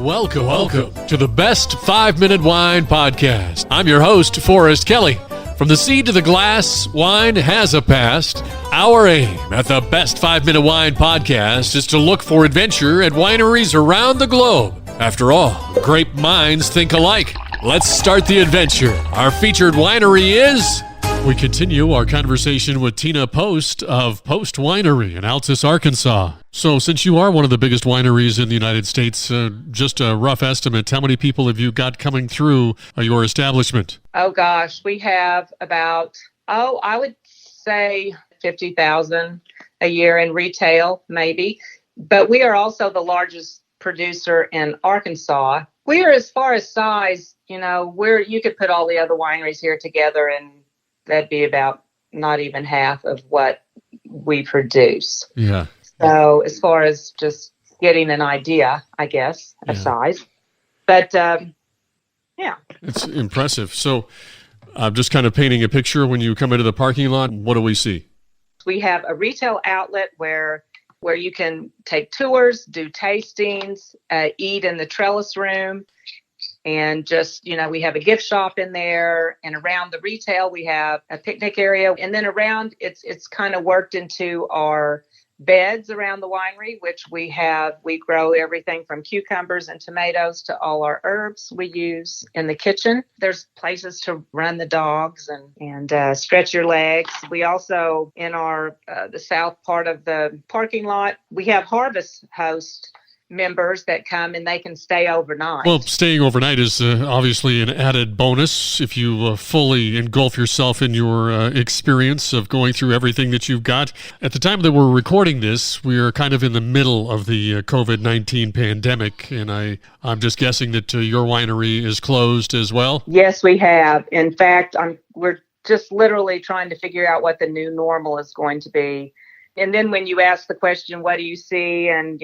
Welcome to the Best 5-Minute Wine Podcast. I'm your host, Forrest Kelly. From the seed to the glass, wine has a past. Our aim at the Best 5-Minute Wine Podcast is to look for adventure at wineries around the globe. After all, grape minds think alike. Let's start the adventure. Our featured winery is... We continue our conversation with Tina Post of Post Winery in Altus, Arkansas. So since you are one of the biggest wineries in the United States, just a rough estimate, how many people have you got coming through your establishment? Oh, gosh, we have about, I would say 50,000 a year in retail, maybe. But we are also the largest producer in Arkansas. We are, as far as size, you could put all the other wineries here together and that'd be about not even half of what we produce. Yeah. So as far as just getting an idea, I guess, of size. But, yeah. It's impressive. So I'm just kind of painting a picture. When you come into the parking lot, what do we see? We have a retail outlet where you can take tours, do tastings, eat in the trellis room. And just, we have a gift shop in there, and around the retail, we have a picnic area. And then around, it's kind of worked into our beds around the winery, which we grow everything from cucumbers and tomatoes to all our herbs we use in the kitchen. There's places to run the dogs and stretch your legs. We also, in the south part of the parking lot, we have harvest host members that come and they can stay overnight. Well, staying overnight is obviously an added bonus if you fully engulf yourself in your experience of going through everything that you've got. At the time that we're recording this, we are kind of in the middle of the COVID-19 pandemic, and I'm just guessing that your winery is closed as well? Yes, we have. In fact, we're just literally trying to figure out what the new normal is going to be. And then when you ask the question, what do you see? And,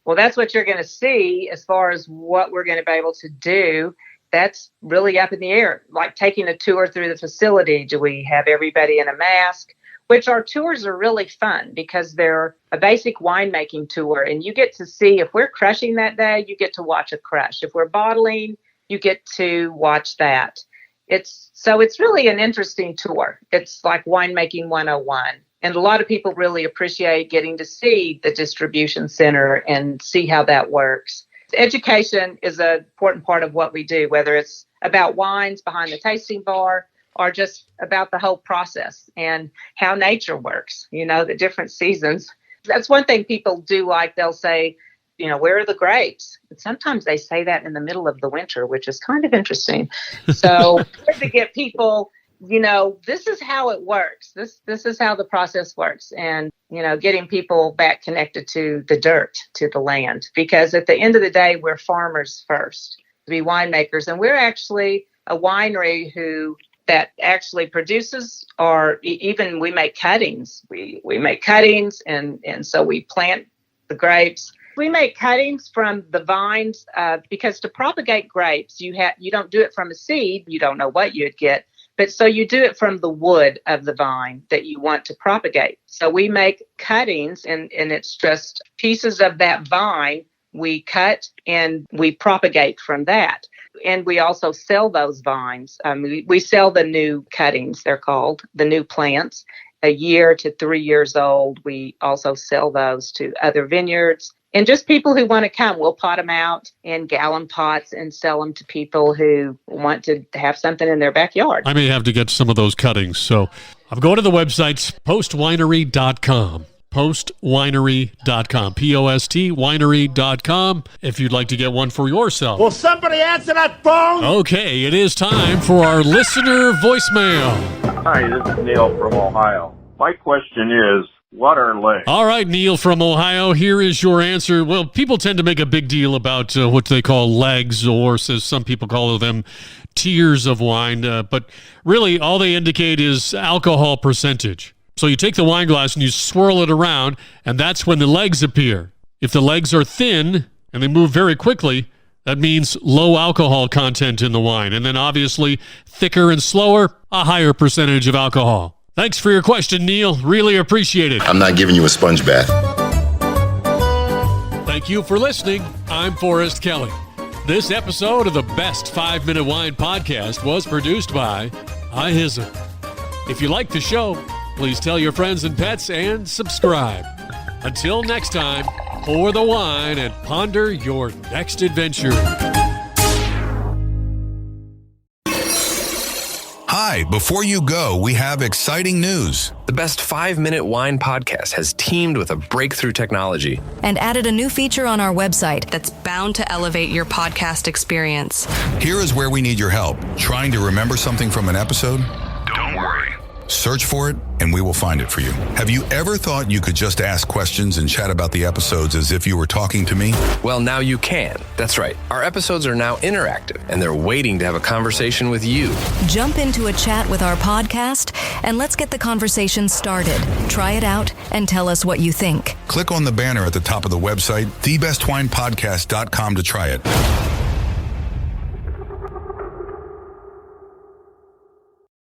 well, that's what you're going to see as far as what we're going to be able to do. That's really up in the air, like taking a tour through the facility. Do we have everybody in a mask? Which our tours are really fun because they're a basic winemaking tour. And you get to see, if we're crushing that day, you get to watch a crush. If we're bottling, you get to watch that. It's really an interesting tour. It's like winemaking 101. And a lot of people really appreciate getting to see the distribution center and see how that works. Education is an important part of what we do, whether it's about wines behind the tasting bar or just about the whole process and how nature works, the different seasons. That's one thing people do like. They'll say, where are the grapes? But sometimes they say that in the middle of the winter, which is kind of interesting. So to get people... this is how it works. This is how the process works. And, getting people back connected to the dirt, to the land, because at the end of the day, we're farmers first, to be winemakers. And we're actually a winery that actually produces, or even we make cuttings. We make cuttings. And so we plant the grapes. We make cuttings from the vines, because to propagate grapes, you don't do it from a seed. You don't know what you'd get. But so you do it from the wood of the vine that you want to propagate. So we make cuttings, and it's just pieces of that vine we cut and we propagate from that. And we also sell those vines. We sell the new cuttings, they're called, the new plants, 1 year to 3 years old. We also sell those to other vineyards. And just people who want to come, we'll pot them out in gallon pots and sell them to people who want to have something in their backyard. I may have to get some of those cuttings. So I'm going to the website, postwinery.com. Postwinery.com. P-O-S-T, winery.com. If you'd like to get one for yourself. Will somebody answer that phone? Okay, it is time for our listener voicemail. Hi, this is Neil from Ohio. My question is, what are legs? All right, Neil from Ohio, here is your answer. Well, people tend to make a big deal about what they call legs, or as some people call them, tiers of wine. But really, all they indicate is alcohol percentage. So you take the wine glass and you swirl it around, and that's when the legs appear. If the legs are thin and they move very quickly, that means low alcohol content in the wine. And then obviously, thicker and slower, a higher percentage of alcohol. Thanks for your question, Neil. Really appreciate it. I'm not giving you a sponge bath. Thank you for listening. I'm Forrest Kelly. This episode of the Best 5 Minute Wine Podcast was produced by iHizzle. If you like the show, please tell your friends and pets and subscribe. Until next time, pour the wine and ponder your next adventure. Hi, before you go, we have exciting news. The Best 5 Minute Wine Podcast has teamed with a breakthrough technology and added a new feature on our website that's bound to elevate your podcast experience. Here is where we need your help. Trying to remember something from an episode? Don't worry. Search for it, and we will find it for you. Have you ever thought you could just ask questions and chat about the episodes as if you were talking to me? Well, now you can. That's right. Our episodes are now interactive, and they're waiting to have a conversation with you. Jump into a chat with our podcast, and let's get the conversation started. Try it out, and tell us what you think. Click on the banner at the top of the website, thebestwinepodcast.com, to try it.